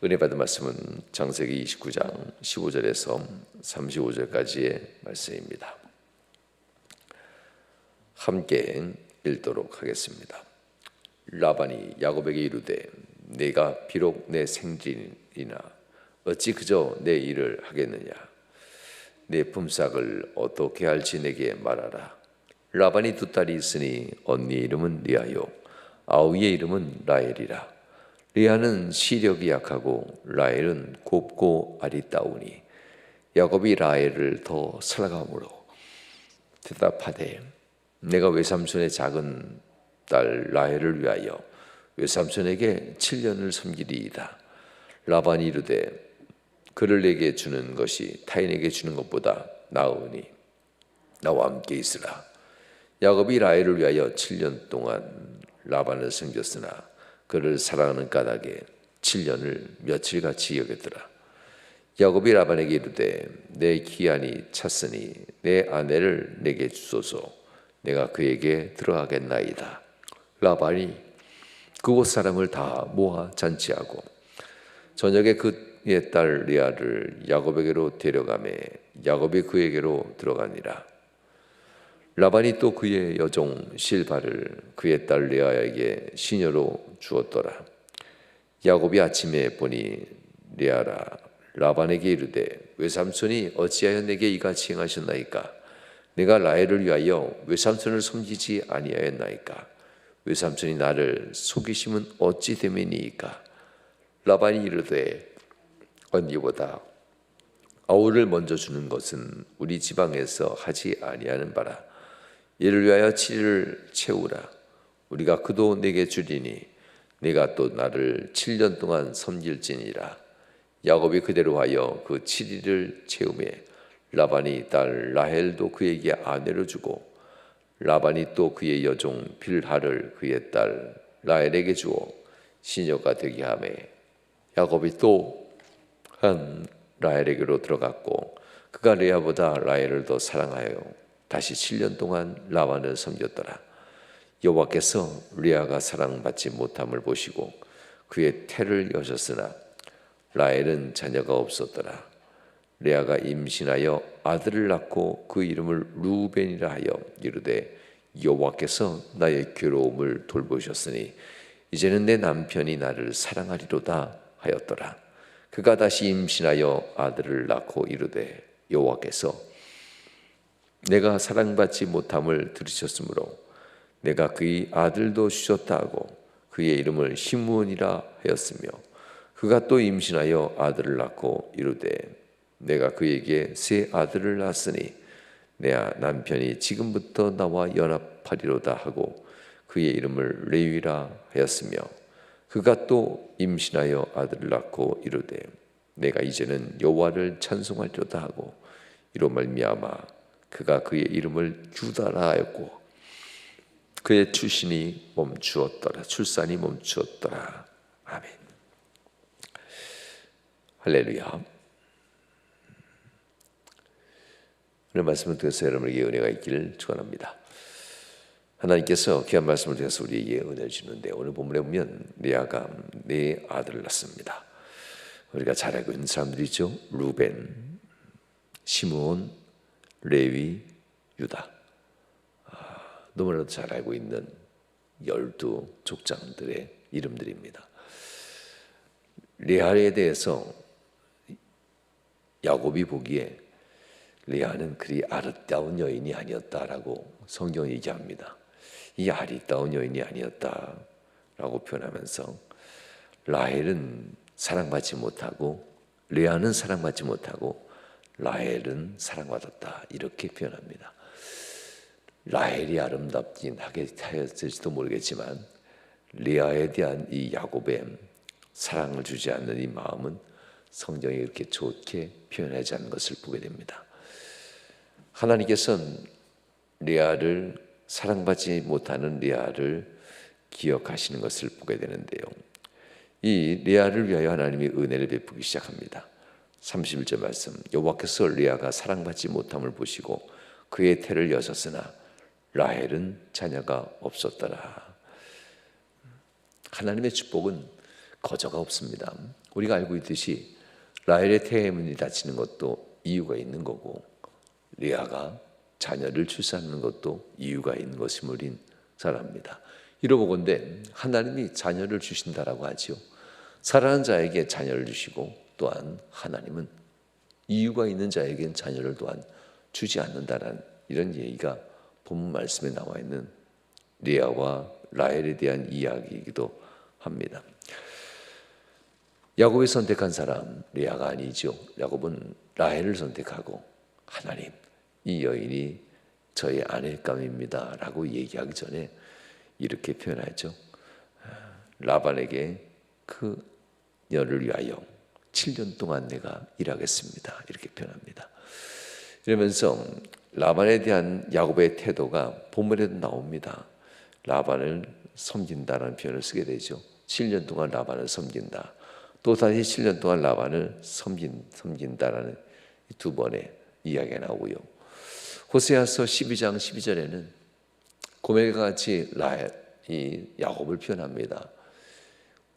은혜 받은 말씀은 창세기 29장 15절에서 35절까지의 말씀입니다. 함께 읽도록 하겠습니다. 라반이 야곱에게 이르되 내가 비록 내 생질이나 어찌 그저 내 일을 하겠느냐. 내 품삯을 어떻게 할지 내게 말하라. 라반이 두 딸이 있으니 언니의 이름은 리아요 아우의 이름은 라헬이라. 리아는 시력이 약하고 라헬은 곱고 아리따우니 야곱이 라헬을 더 사랑함으로 대답하되 내가 외삼촌의 작은 딸 라헬을 위하여 외삼촌에게 7년을 섬기리이다. 라반이 이르되 그를 내게 주는 것이 타인에게 주는 것보다 나으니 나와 함께 있으라. 야곱이 라헬을 위하여 7년 동안 라반을 섬겼으나 그를 사랑하는 까닭에 7년을 며칠같이 여겼더라. 야곱이 라반에게 이르되 내 기한이 찼으니 내 아내를 내게 주소서. 내가 그에게 들어가겠나이다. 라반이 그곳 사람을 다 모아 잔치하고 저녁에 그의 딸 리아를 야곱에게로 데려가매 야곱이 그에게로 들어가니라. 라반이 또 그의 여종 실바를 그의 딸 리아에게 시녀로 주었더라. 야곱이 아침에 보니 리아라 라반에게 이르되 외삼촌이 어찌하여 내게 이같이 행하셨나이까. 내가 라헬을 위하여 외삼촌을 섬기지 아니하였나이까. 외삼촌이 나를 속이심은 어찌 됨이니이까. 라반이 이르되 언니보다 아우를 먼저 주는 것은 우리 지방에서 하지 아니하는 바라. 이를 위하여 7일을 채우라. 우리가 그도 내게 주리니 네가 또 나를 7년 동안 섬길지니라. 야곱이 그대로 하여 그 7일을 채우매 라반이 딸 라헬도 그에게 아내로 주고 라반이 또 그의 여종 빌하를 그의 딸 라헬에게 주어 시녀가 되게 하매 야곱이 또 한 라헬에게로 들어갔고 그가 레아보다 라헬을 더 사랑하여 다시 7년 동안 라반을 섬겼더라. 여호와께서 리아가 사랑받지 못함을 보시고 그의 태를 여셨으나 라헬은 자녀가 없었더라. 레아가 임신하여 아들을 낳고 그 이름을 루벤이라 하여 이르되 여호와께서 나의 괴로움을 돌보셨으니 이제는 내 남편이 나를 사랑하리로다 하였더라. 그가 다시 임신하여 아들을 낳고 이르되 여호와께서 내가 사랑받지 못함을 들으셨으므로 내가 그의 아들도 주셨다 하고 그의 이름을 시므온이라 하였으며 그가 또 임신하여 아들을 낳고 이르되 내가 그에게 새 아들을 낳았으니 내 남편이 지금부터 나와 연합하리로다 하고 그의 이름을 레위라 하였으며 그가 또 임신하여 아들을 낳고 이르되 내가 이제는 여호와를 찬송하리로다 하고 이로 말미암아 그가 그의 이름을 유다라 하였고 그의 출산이 멈추었더라. 아멘. 할렐루야. 오늘 말씀을 통해서 여러분에게 은혜가 있기를 축원합니다. 하나님께서 귀한 말씀을 통해서 우리에게 은혜를 주는데 오늘 본문에 보면 레아가 네 아들을 낳습니다. 우리가 잘 알고 있는 사람들이죠. 루벤, 시므온, 레위, 유다. 너무나도 잘 알고 있는 12족장들의 이름들입니다. 레아에 대해서 야곱이 보기에 레아는 그리 아름다운 여인이 아니었다라고 성경이 얘기합니다. 이 아리따운 여인이 아니었다라고 표현하면서 라헬은 사랑받지 못하고 레아는 사랑받지 못하고 라헬은 사랑받았다 이렇게 표현합니다. 라헬이 아름답긴 하였을지도 모르겠지만 레아에 대한 이 야곱의 사랑을 주지 않는 이 마음은 성경이 이렇게 좋게 표현하지 않는 것을 보게 됩니다. 하나님께서는 레아를 사랑받지 못하는 레아를 기억하시는 것을 보게 되는데요. 이 레아를 위하여 하나님이 은혜를 베푸기 시작합니다. 31절 말씀 여호와께서 레아가 사랑받지 못함을 보시고 그의 태를 여셨으나 라헬은 자녀가 없었더라. 하나님의 축복은 거저가 없습니다. 우리가 알고 있듯이 라헬의 태문이 닫히는 것도 이유가 있는 거고, 레아가 자녀를 출산하는 것도 이유가 있는 것임을 우린 잘 압니다. 이러보건대 하나님이 자녀를 주신다라고 하죠. 사랑하는 자에게 자녀를 주시고, 또한 하나님은 이유가 있는 자에게는 자녀를 또한 주지 않는다라는 이런 얘기가 본문 말씀에 나와 있는 레아와 라헬에 대한 이야기이기도 합니다. 야곱이 선택한 사람 레아가 아니죠. 야곱은 라헬을 선택하고, 하나님, 이 여인이 저의 아내감입니다 라고 얘기하기 전에 이렇게 표현하죠. 라반에게 그녀를 위하여 7년 동안 내가 일하겠습니다, 이렇게 표현합니다. 이러면서 라반에 대한 야곱의 태도가 본문에도 나옵니다. 라반을 섬긴다라는 표현을 쓰게 되죠. 7년 동안 라반을 섬긴다, 또 다시 7년 동안 라반을 섬긴다라는 두 번의 이야기가 나오고요. 호세아서 12장 12절에는 고멜과 같이 이 야곱을 표현합니다.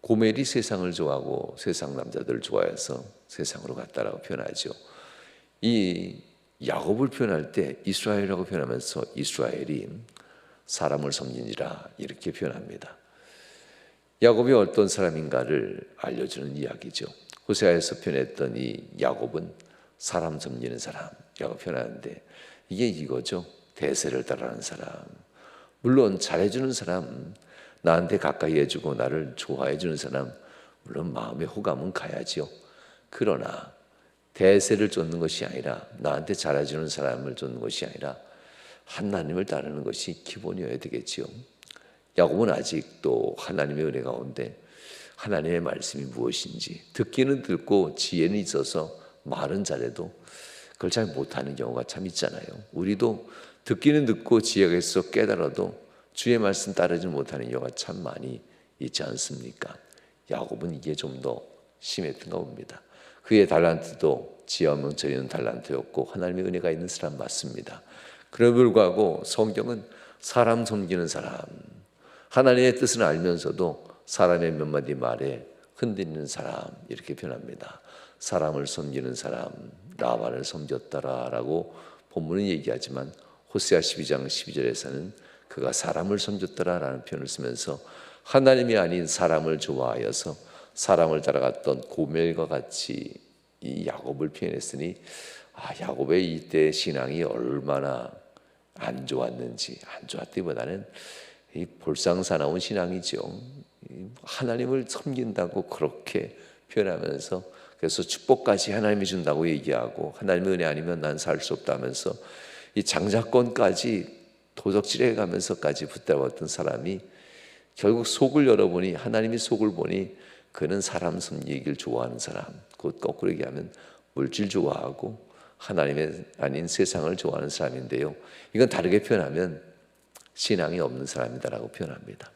고멜이 세상을 좋아하고 세상 남자들을 좋아해서 세상으로 갔다라고 표현하죠. 이 야곱을 표현할 때 이스라엘이라고 표현하면서 이스라엘이 사람을 섬기니라 이렇게 표현합니다. 야곱이 어떤 사람인가를 알려주는 이야기죠. 호세아에서 표현했던 이 야곱은 사람 섬기는 사람이라고 표현하는데, 이게 이거죠. 대세를 따르는 사람. 물론 잘해주는 사람, 나한테 가까이 해주고 나를 좋아해주는 사람, 물론 마음의 호감은 가야죠. 그러나 대세를 쫓는 것이 아니라, 나한테 잘해주는 사람을 쫓는 것이 아니라 하나님을 따르는 것이 기본이어야 되겠지요. 야곱은 아직도 하나님의 은혜 가운데 하나님의 말씀이 무엇인지 듣기는 듣고 지혜는 있어서 말은 잘해도 그걸 잘 못하는 경우가 참 있잖아요. 우리도 듣기는 듣고 지혜가 있어 깨달아도 주의 말씀 따르지 못하는 경우가 참 많이 있지 않습니까? 야곱은 이게 좀 더 심했던가 봅니다. 그의 달란트도 지혜와 저리는 달란트였고 하나님의 은혜가 있는 사람 맞습니다. 그럼에도 불구하고 성경은 사람 섬기는 사람, 하나님의 뜻을 알면서도 사람의 몇 마디 말에 흔들리는 사람, 이렇게 표현합니다. 사람을 섬기는 사람, 라반을 섬겼더라라고 본문은 얘기하지만 호세아 12장 12절에서는 그가 사람을 섬겼더라라는 표현을 쓰면서 하나님이 아닌 사람을 좋아하여서 사람을 따라갔던 고멜과 같이 이 야곱을 표현했으니, 야곱의 이때 신앙이 얼마나 안 좋았는지, 안 좋았기보다는 이 볼상사나운 신앙이죠. 하나님을 섬긴다고 그렇게 표현하면서, 그래서 축복까지 하나님이 준다고 얘기하고 하나님의 은혜 아니면 난 살 수 없다면서 이 장자권까지 도적질해 가면서까지 붙잡았던 사람이 결국 속을 열어보니, 하나님이 속을 보니 그는 사람 섬기기를 좋아하는 사람, 곧 거꾸로 얘기하면 물질 좋아하고 하나님의 아닌 세상을 좋아하는 사람인데요, 이건 다르게 표현하면 신앙이 없는 사람이다라고 표현합니다.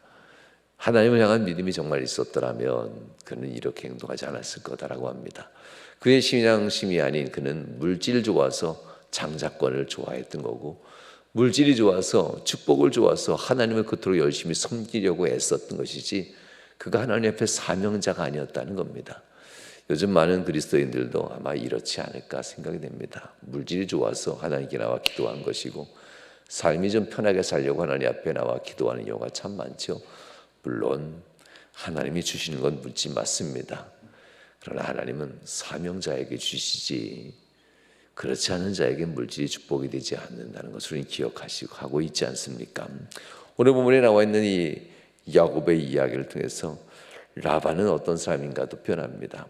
하나님을 향한 믿음이 정말 있었더라면 그는 이렇게 행동하지 않았을 거다라고 합니다. 그의 신앙심이 아닌 그는 물질 좋아서 장자권을 좋아했던 거고, 물질이 좋아서 축복을 좋아서 하나님을 그토록 열심히 섬기려고 애썼던 것이지, 그가 하나님 앞에 사명자가 아니었다는 겁니다. 요즘 많은 그리스도인들도 아마 이렇지 않을까 생각이 됩니다. 물질이 좋아서 하나님께 나와 기도한 것이고, 삶이 좀 편하게 살려고 하나님 앞에 나와 기도하는 경우가 참 많죠. 물론 하나님이 주시는 건 물질 맞습니다. 그러나 하나님은 사명자에게 주시지, 그렇지 않은 자에게 물질이 축복이 되지 않는다는 것을 우리는 기억하시고 하고 있지 않습니까? 오늘 본문에 나와 있는 이 야곱의 이야기를 통해서 라반은 어떤 사람인가도 표현합니다.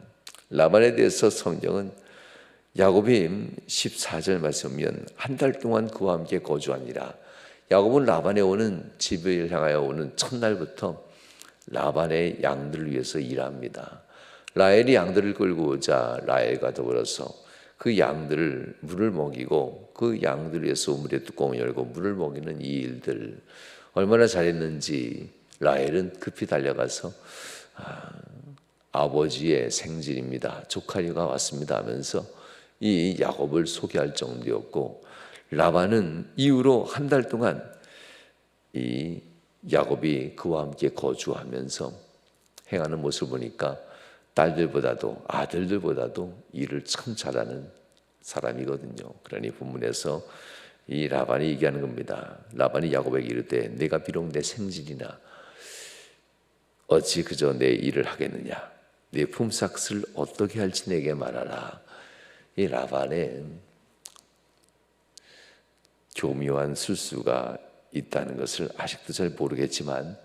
라반에 대해서 성경은 야곱이 14절 말씀이면 한 달 동안 그와 함께 거주하니라. 야곱은 라반에 오는 집을 향하여 오는 첫날부터 라반의 양들을 위해서 일합니다. 라헬이 양들을 끌고 오자 라헬과 더불어서 그 양들을 물을 먹이고, 그 양들을 위해서 우물의 뚜껑을 열고 물을 먹이는 이 일들 얼마나 잘했는지 라헬은 급히 달려가서 아버지의 생질입니다, 조카리가 왔습니다 하면서 이 야곱을 소개할 정도였고, 라반은 이후로 한 달 동안 이 야곱이 그와 함께 거주하면서 행하는 모습을 보니까 딸들보다도 아들들보다도 일을 참 잘하는 사람이거든요. 그러니 본문에서 이 라반이 얘기하는 겁니다. 라반이 야곱에게 이르되 내가 비록 내 생질이나 어찌 그저 내 일을 하겠느냐. 내 품삯을 어떻게 할지 내게 말하라. 이 라반의 교묘한 술수가 있다는 것을 아직도 잘 모르겠지만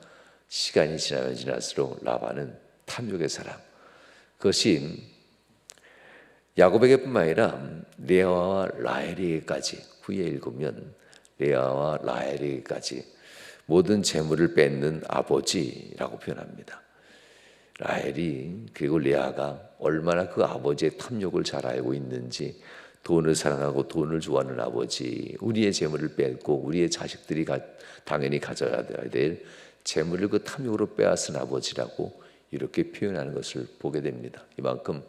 시간이 지나면 지날수록 라반은 탐욕의 사람, 그것이 야곱에게뿐만 아니라 레아와 라헬에게까지, 후에 읽으면 레아와 라헬에게까지 모든 재물을 뺏는 아버지라고 표현합니다. 라헬이, 그리고 레아가 얼마나 그 아버지의 탐욕을 잘 알고 있는지, 돈을 사랑하고 돈을 좋아하는 아버지, 우리의 재물을 뺏고 우리의 자식들이 당연히 가져야 될 재물을 그 탐욕으로 빼앗은 아버지라고 이렇게 표현하는 것을 보게 됩니다. 이만큼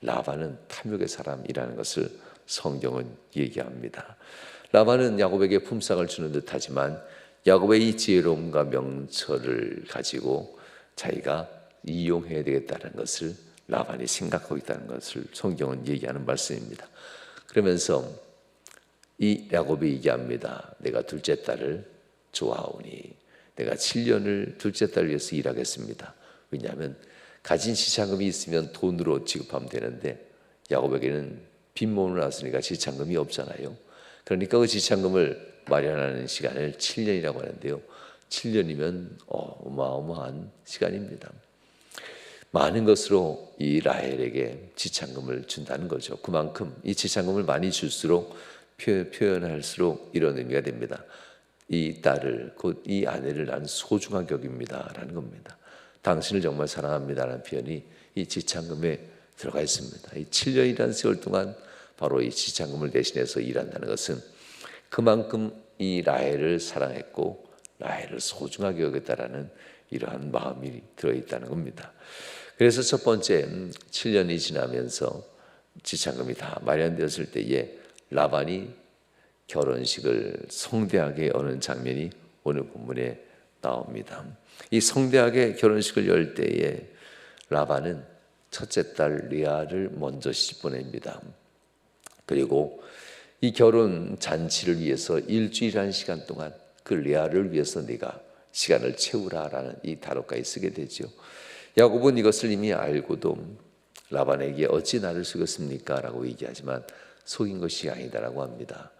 라반은 탐욕의 사람이라는 것을 성경은 얘기합니다. 라반은 야곱에게 품삯을 주는 듯하지만 야곱의 이 지혜로움과 명철을 가지고 자기가 이용해야 되겠다는 것을 라반이 생각하고 있다는 것을 성경은 얘기하는 말씀입니다. 그러면서 이 야곱이 얘기합니다. 내가 둘째 딸을 좋아하오니 내가 7년을 둘째 딸을 위해서 일하겠습니다. 왜냐하면 가진 지참금이 있으면 돈으로 지급하면 되는데 야곱에게는 빈몸으로 나왔으니까 지참금이 없잖아요. 그러니까 그 지참금을 마련하는 시간을 7년이라고 하는데요. 7년이면 어마어마한 시간입니다. 많은 것으로 이 라헬에게 지참금을 준다는 거죠. 그만큼 이 지참금을 많이 줄수록 표현할수록 이런 의미가 됩니다. 이 딸을, 곧 이 아내를 나는 소중하게 여깁니다 라는 겁니다. 당신을 정말 사랑합니다라는 표현이 이 지참금에 들어가 있습니다. 이 7년이라는 세월 동안 바로 이 지참금을 대신해서 일한다는 것은 그만큼 이 라헬을 사랑했고 라헬을 소중하게 여겼다라는 이러한 마음이 들어있다는 겁니다. 그래서 첫 번째 7년이 지나면서 지참금이 다 마련되었을 때에 라반이 결혼식을 성대하게 여는 장면이 오늘 본문에 나옵니다. 이 성대하게 결혼식을 열 때에 라반은 첫째 딸 레아를 먼저 시집 보냅니다. 그리고 이 결혼 잔치를 위해서 일주일이라는 시간 동안 그 레아를 위해서 네가 시간을 채우라라는 이 단어까지 쓰게 되죠. 야곱은 이것을 이미 알고도 라반에게 어찌 나를 속였습니까? 라고 얘기하지만 속인 것이 아니다라고 합니다.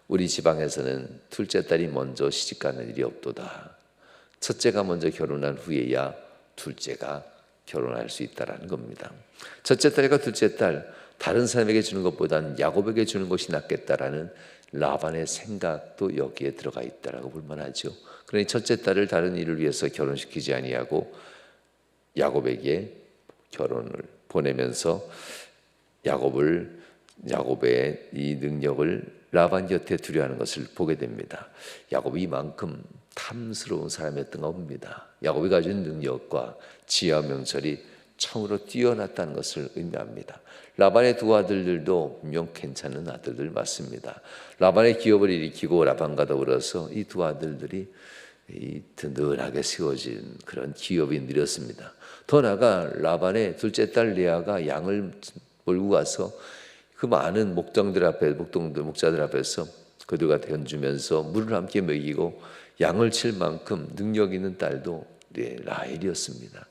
우리 지방에서는 둘째 딸이 먼저 시집가는 일이 없도다. 첫째가 먼저 결혼한 후에야 둘째가 결혼할 수 있다라는 겁니다. 첫째 딸과 둘째 딸 다른 사람에게 주는 것보다는 야곱에게 주는 것이 낫겠다라는 라반의 생각도 여기에 들어가 있다라고 볼 만하죠. 그러니 첫째 딸을 다른 일을 위해서 결혼시키지 아니하고 야곱에게 결혼을 보내면서 야곱의 이 능력을 라반 곁에 두려 하는 것을 보게 됩니다. 야곱이 이만큼 탐스러운 사람이었던 겁니다. 야곱이 가진 능력과 지혜와 명철이 참으로 뛰어났다는 것을 의미합니다. 라반의 두 아들들도 분명 괜찮은 아들들 맞습니다. 라반의 기업을 일으키고 라반과 더불어서 이 두 아들들이 든든하게 세워진 그런 기업이 누렸습니다. 더 나아가 라반의 둘째 딸 레아가 양을 몰고 가서 그 많은 목자들 앞에서 그들과 견주면서 물을 함께 먹이고 양을 칠 만큼 능력 있는 딸도 라헬이었습니다.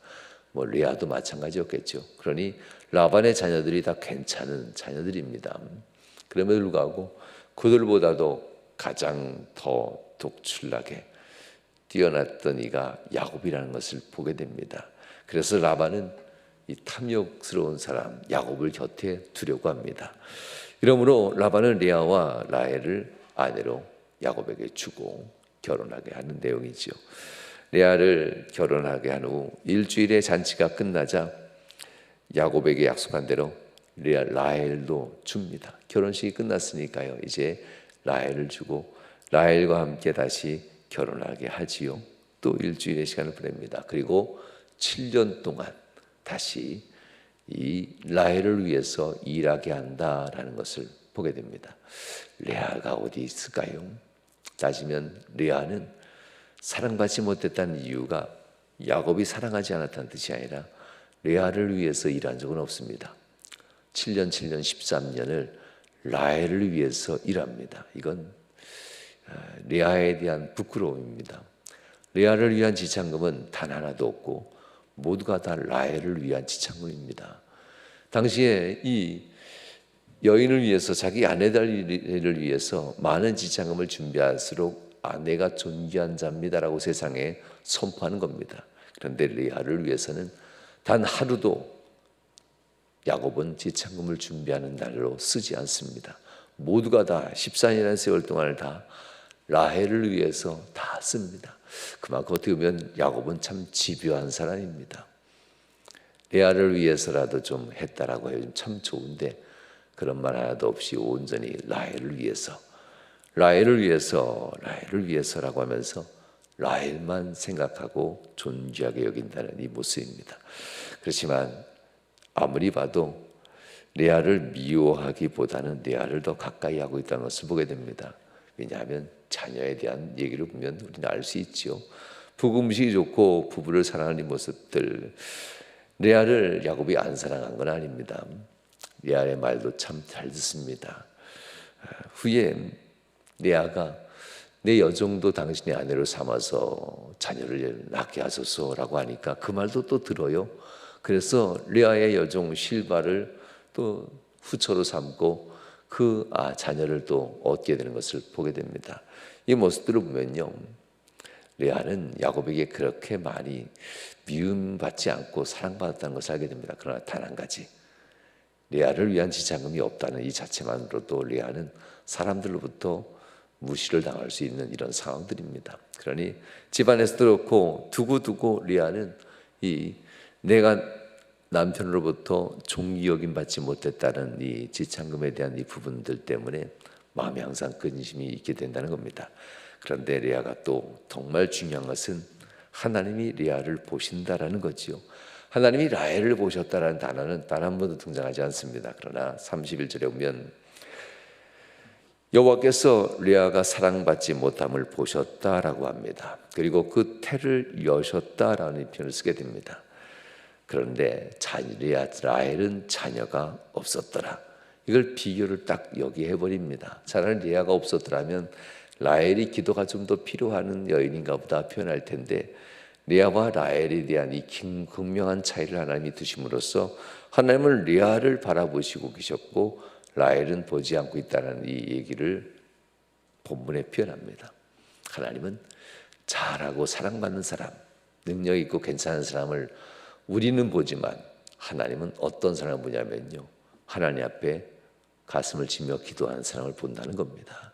레아도 마찬가지였겠죠. 그러니 라반의 자녀들이 다 괜찮은 자녀들입니다. 그럼에도 불구하고 그들보다도 가장 더 독출나게 뛰어났던 이가 야곱이라는 것을 보게 됩니다. 그래서 라반은 이 탐욕스러운 사람 야곱을 곁에 두려고 합니다. 이러므로 라반은 레아와 라헬을 아내로 야곱에게 주고 결혼하게 하는 내용이죠. 레아를 결혼하게 한 후 일주일의 잔치가 끝나자 야곱에게 약속한 대로 라헬도 줍니다. 결혼식이 끝났으니까요. 이제 라헬을 주고 라헬과 함께 다시 결혼하게 하지요. 또 일주일의 시간을 보냅니다. 그리고 7년 동안 다시 이 라헬을 위해서 일하게 한다라는 것을 보게 됩니다. 레아가 어디 있을까요? 따지면 레아는 사랑받지 못했다는 이유가 야곱이 사랑하지 않았다는 뜻이 아니라 레아를 위해서 일한 적은 없습니다. 7년 13년을 라헬을 위해서 일합니다. 이건 레아에 대한 부끄러움입니다. 레아를 위한 지참금은 단 하나도 없고 모두가 다 라헬을 위한 지참금입니다. 당시에 이 여인을 위해서, 자기 아내들을 위해서 많은 지참금을 준비할수록 아내가 존귀한 자입니다라고 세상에 선포하는 겁니다. 그런데 레아를 위해서는 단 하루도 야곱은 지참금을 준비하는 날로 쓰지 않습니다. 모두가 다 14년이라는 세월 동안을 다 라헬을 위해서 다 씁니다. 그만큼 어떻게 보면 야곱은 참 집요한 사람입니다. 레아를 위해서라도 좀 했다라고 해요. 참 좋은데 그런 말 하나도 없이 온전히 라헬을 위해서라고 하면서 라헬만 생각하고 존귀하게 여긴다는 이 모습입니다. 그렇지만 아무리 봐도 레아를 미워하기보다는 레아를 더 가까이 하고 있다는 것을 보게 됩니다. 왜냐하면 자녀에 대한 얘기를 보면 우리는 알 수 있죠. 부부 음식이 좋고 부부를 사랑하는 모습들, 레아를 야곱이 안 사랑한 건 아닙니다. 레아의 말도 참 잘 듣습니다. 후에 레아가 내 여종도 당신의 아내로 삼아서 자녀를 낳게 하소서라고 하니까 그 말도 또 들어요. 그래서 레아의 여종 실바를 또 후처로 삼고 그 자녀를 또 얻게 되는 것을 보게 됩니다. 이 모습들을 보면요, 레아는 야곱에게 그렇게 많이 미움받지 않고 사랑받았다는 것을 알게 됩니다. 그러나 단 한 가지, 레아를 위한 지참금이 없다는 이 자체만으로도 레아는 사람들로부터 무시를 당할 수 있는 이런 상황들입니다. 그러니 집안에서도 그렇고 두고두고 레아는 내가 남편으로부터 존귀 여김 받지 못했다는 이 지참금에 대한 이 부분들 때문에 마음에 항상 근심이 있게 된다는 겁니다. 그런데 레아가 또 정말 중요한 것은 하나님이 레아를 보신다라는 거지요. 하나님이 라헬을 보셨다라는 단어는 단 한 번도 등장하지 않습니다. 그러나 31절에 보면 여호와께서 레아가 사랑받지 못함을 보셨다라고 합니다. 그리고 그 태를 여셨다라는 표현을 쓰게 됩니다. 그런데 라헬은 자녀가 없었더라. 이걸 비교를 딱 여기에 해버립니다. 차라리 레아가 없었더라면 라헬이 기도가 좀 더 필요한 여인인가 보다 표현할 텐데, 레아와 라헬에 대한 이 극명한 차이를 하나님이 두심으로써 하나님은 레아를 바라보시고 계셨고 라헬은 보지 않고 있다는 이 얘기를 본문에 표현합니다. 하나님은 잘하고 사랑받는 사람, 능력 있고 괜찮은 사람을 우리는 보지만 하나님은 어떤 사람을 보냐면요, 하나님 앞에 가슴을 치며 기도하는 사람을 본다는 겁니다.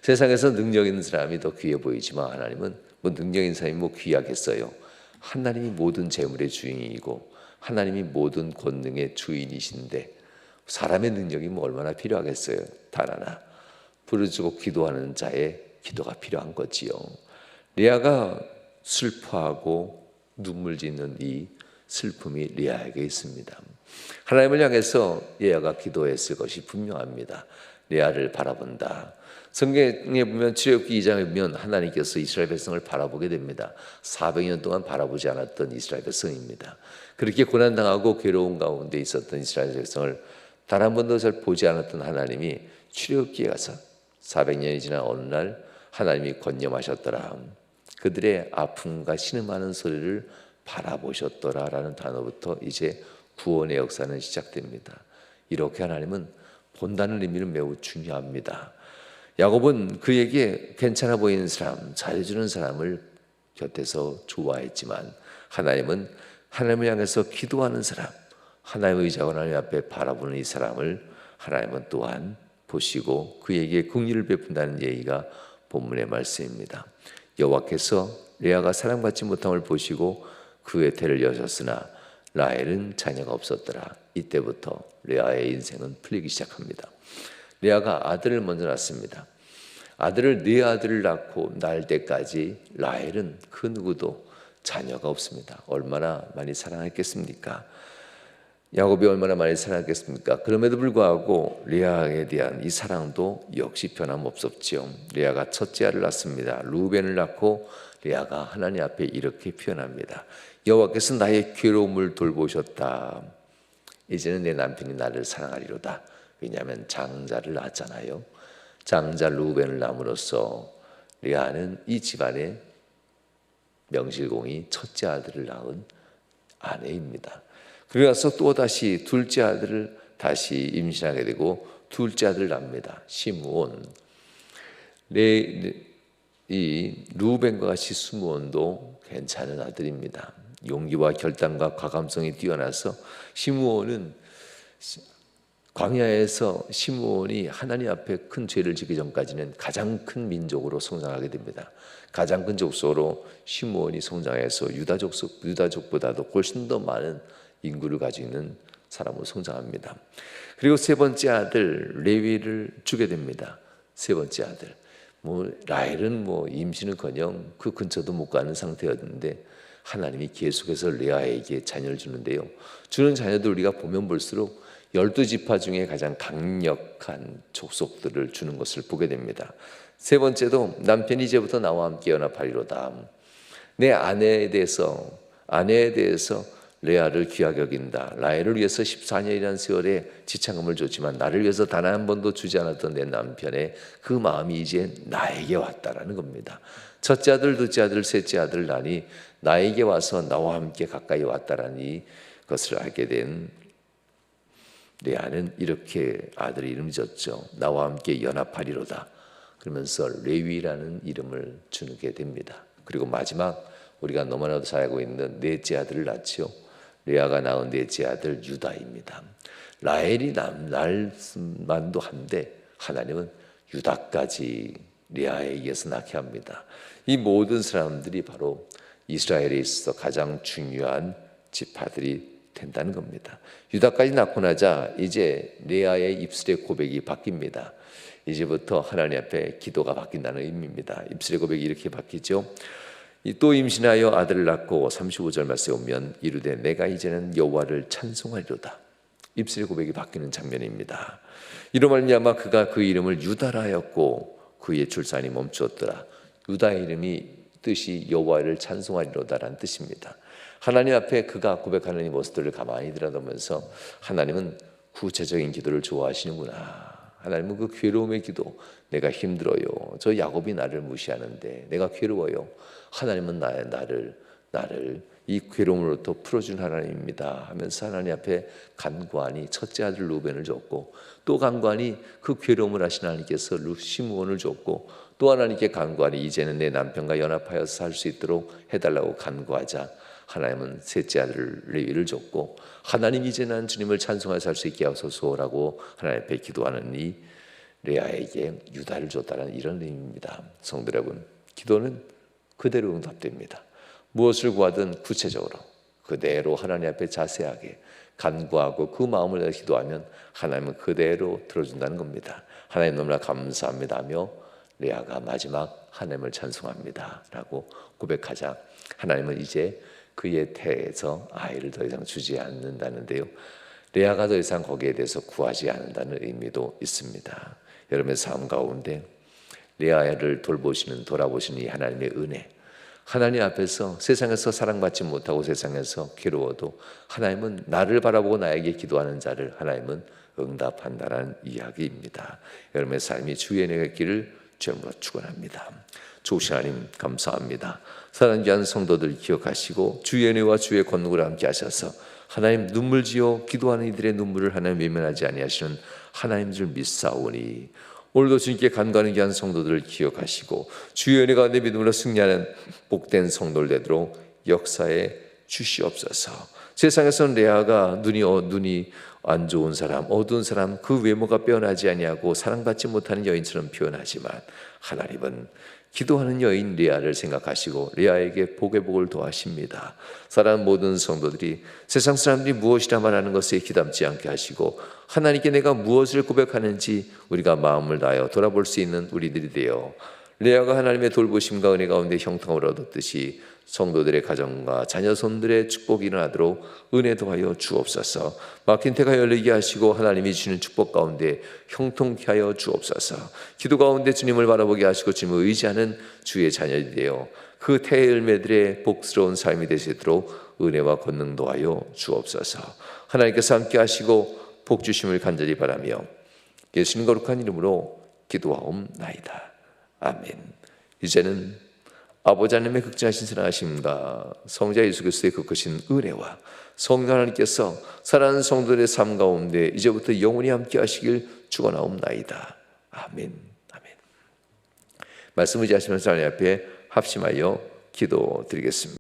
세상에서 능력 있는 사람이 더 귀해 보이지만 하나님은 능력 있는 사람이 귀하겠어요. 하나님이 모든 재물의 주인이고 하나님이 모든 권능의 주인이신데 사람의 능력이 얼마나 필요하겠어요. 단 하나, 부르짖고 기도하는 자의 기도가 필요한 거지요. 레아가 슬퍼하고 눈물 짓는 이 슬픔이 레아에게 있습니다. 하나님을 향해서 레아가 기도했을 것이 분명합니다. 레아를 바라본다. 성경에 보면 출애굽기 2장에 보면 하나님께서 이스라엘 백성을 바라보게 됩니다. 400년 동안 바라보지 않았던 이스라엘 백성입니다. 그렇게 고난당하고 괴로운 가운데 있었던 이스라엘 백성을 단 한 번도 잘 보지 않았던 하나님이 출애굽기에 가서 400년이 지난 어느 날 하나님이 권념하셨더라. 그들의 아픔과 신음하는 소리를 바라보셨더라라는 단어부터 이제 구원의 역사는 시작됩니다. 이렇게 하나님은 본다는 의미는 매우 중요합니다. 야곱은 그에게 괜찮아 보이는 사람, 잘해주는 사람을 곁에서 좋아했지만 하나님은 하나님을 향해서 기도하는 사람, 하나님의 의지하고 하나님 앞에 바라보는 이 사람을 하나님은 또한 보시고 그에게 긍휼을 베푼다는 얘기가 본문의 말씀입니다. 여호와께서 레아가 사랑받지 못함을 보시고 그의 태를 여셨으나 라헬은 자녀가 없었더라. 이때부터 레아의 인생은 풀리기 시작합니다. 레아가 아들을 먼저 낳습니다. 네 아들을 낳고 낳을 때까지 라헬은 그 누구도 자녀가 없습니다. 얼마나 많이 사랑했겠습니까? 야곱이 얼마나 많이 사랑했겠습니까? 그럼에도 불구하고 레아에 대한 이 사랑도 역시 변함없었지요. 레아가 첫째 아를 낳습니다. 루벤을 낳고 레아가 하나님 앞에 이렇게 표현합니다. 여호와께서 나의 괴로움을 돌보셨다. 이제는 내 남편이 나를 사랑하리로다. 왜냐하면 장자를 낳았잖아요. 장자 루벤을 낳음으로써 레아는 이 집안의 명실공히 첫째 아들을 낳은 아내입니다. 그래서 또다시 둘째 아들을 다시 임신하게 되고 둘째 아들을 낳습니다. 시므온. 이 루벤과 같이 시므온도 괜찮은 아들입니다. 용기와 결단과 과감성이 뛰어나서 시므온은 광야에서 시므온이 하나님 앞에 큰 죄를 지기 전까지는 가장 큰 민족으로 성장하게 됩니다. 가장 큰 족속으로 시므온이 성장해서 유다족보다도 훨씬 더 많은 인구를 가지고 있는 사람으로 성장합니다. 그리고 세 번째 아들 레위를 주게 됩니다. 세 번째 아들. 라헬은 임신은커녕 그 근처도 못 가는 상태였는데 하나님이 계속해서 레아에게 자녀를 주는데요. 주는 자녀들 우리가 보면 볼수록 12지파 중에 가장 강력한 족속들을 주는 것을 보게 됩니다. 세 번째도 남편이 이제부터 나와 함께 연합하리로다. 내 아내에 대해서 레아를 귀하게 여긴다. 라헬을 위해서 14년이라는 세월에 지참금을 줬지만 나를 위해서 단 한 번도 주지 않았던 내 남편의 그 마음이 이제 나에게 왔다라는 겁니다. 첫째 아들, 둘째 아들, 셋째 아들 낳으니 나에게 와서 나와 함께 가까이 왔다라는 것을 알게 된 레아는 이렇게 아들의 이름을 졌죠. 나와 함께 연합하리로다. 그러면서 레위라는 이름을 주게 됩니다. 그리고 마지막 우리가 너무나도 잘 알고 있는 넷째 아들을 낳죠. 레아가 낳은 넷째 아들 유다입니다. 라헬이 날만도 한데 하나님은 유다까지 레아에 의해서 낳게 합니다. 이 모든 사람들이 바로 이스라엘에 있어서 가장 중요한 지파들이 된다는 겁니다. 유다까지 낳고 나자 이제 레아의 입술의 고백이 바뀝니다. 이제부터 하나님 앞에 기도가 바뀐다는 의미입니다. 입술의 고백이 이렇게 바뀌죠. 또 임신하여 아들을 낳고 35절 말씀에 오면 이르되 내가 이제는 여호와를 찬송하리로다. 입술의 고백이 바뀌는 장면입니다. 이로 말미암아 그가 그 이름을 유다라 하였고 그의 출산이 멈추었더라. 유다의 이름이 뜻이 여호와를 찬송하리로다라는 뜻입니다. 하나님 앞에 그가 고백하는 이 모습들을 가만히 들여다보면서 하나님은 구체적인 기도를 좋아하시는구나. 하나님은 그 괴로움의 기도, 내가 힘들어요. 저 야곱이 나를 무시하는데 내가 괴로워요. 하나님은 나를 이 괴로움으로부터 풀어준 하나님입니다 하면서 하나님 앞에 간구하니 첫째 아들 루벤을 줬고 또 간구하니 그 괴로움을 하신 하나님께서 시므온을 줬고 또 하나님께 간구하니 이제는 내 남편과 연합하여서 살 수 있도록 해달라고 간구하자 하나님은 셋째 아들 레위를 줬고 하나님 이제 난 주님을 찬송하여 살 수 있게 하소서라고 하나님 앞에 기도하는 이 레아에게 유다를 줬다는 이런 의미입니다. 성도 여러분, 기도는 그대로 응답됩니다. 무엇을 구하든 구체적으로 그대로 하나님 앞에 자세하게 간구하고 그 마음을 내어 기도하면 하나님은 그대로 들어준다는 겁니다. 하나님 너무나 감사합니다며 레아가 마지막 하나님을 찬송합니다 라고 고백하자 하나님은 이제 그의 태에서 아이를 더 이상 주지 않는다는데요. 레아가 더 이상 거기에 대해서 구하지 않는다는 의미도 있습니다. 여러분의 삶 가운데 레아를 돌아보시는 이 하나님의 은혜, 하나님 앞에서 세상에서 사랑받지 못하고 세상에서 괴로워도 하나님은 나를 바라보고 나에게 기도하는 자를 하나님은 응답한다는 이야기입니다. 여러분의 삶이 주의 은혜가 있기를 주님으로 축원합니다. 좋으신 하나님 감사합니다. 사랑하는 귀한 성도들 기억하시고 주의 은혜와 주의 권능으로 함께 하셔서 하나님 눈물 지어 기도하는 이들의 눈물을 하나님 외면하지 아니하시는 하나님 줄 믿사오니 오늘도 주님께 간구하는 귀한 성도들을 기억하시고 주의 은혜 가운데 믿음으로 승리하는 복된 성도를 되도록 역사에 주시옵소서. 세상에서는 레아가 눈이 안 좋은 사람, 어두운 사람, 그 외모가 빼어나지 아니하고 사랑받지 못하는 여인처럼 표현하지만 하나님은 기도하는 여인 레아를 생각하시고 레아에게 복의 복을 더하십니다. 사랑하는 모든 성도들이 세상 사람들이 무엇이라 말하는 것에 기담지 않게 하시고 하나님께 내가 무엇을 고백하는지 우리가 마음을 다하여 돌아볼 수 있는 우리들이 되어 레아가 하나님의 돌보심과 은혜 가운데 형통을 얻었듯이 성도들의 가정과 자녀손들의 축복이 일어나도록 은혜 더하여 주옵소서. 막힌 태가 열리게 하시고 하나님이 주시는 축복 가운데 형통케 하여 주옵소서. 기도 가운데 주님을 바라보게 하시고 주님을 의지하는 주의 자녀들이 되어 그 태의 열매들의 복스러운 삶이 되시도록 은혜와 권능 더하여 주옵소서. 하나님께서 함께 하시고 복 주심을 간절히 바라며 예수님 거룩한 이름으로 기도하옵나이다. 아멘. 이제는 아버지 하나님의 극진하신 사랑하심과 성자 예수 그리스도의 그 크신 은혜와 성령 하나님께서 사랑하는 성도들의 삶 가운데 이제부터 영원히 함께 하시길 축원하옵나이다. 아멘. 아멘. 말씀 의지하시면서 하나님 앞에 합심하여 기도드리겠습니다.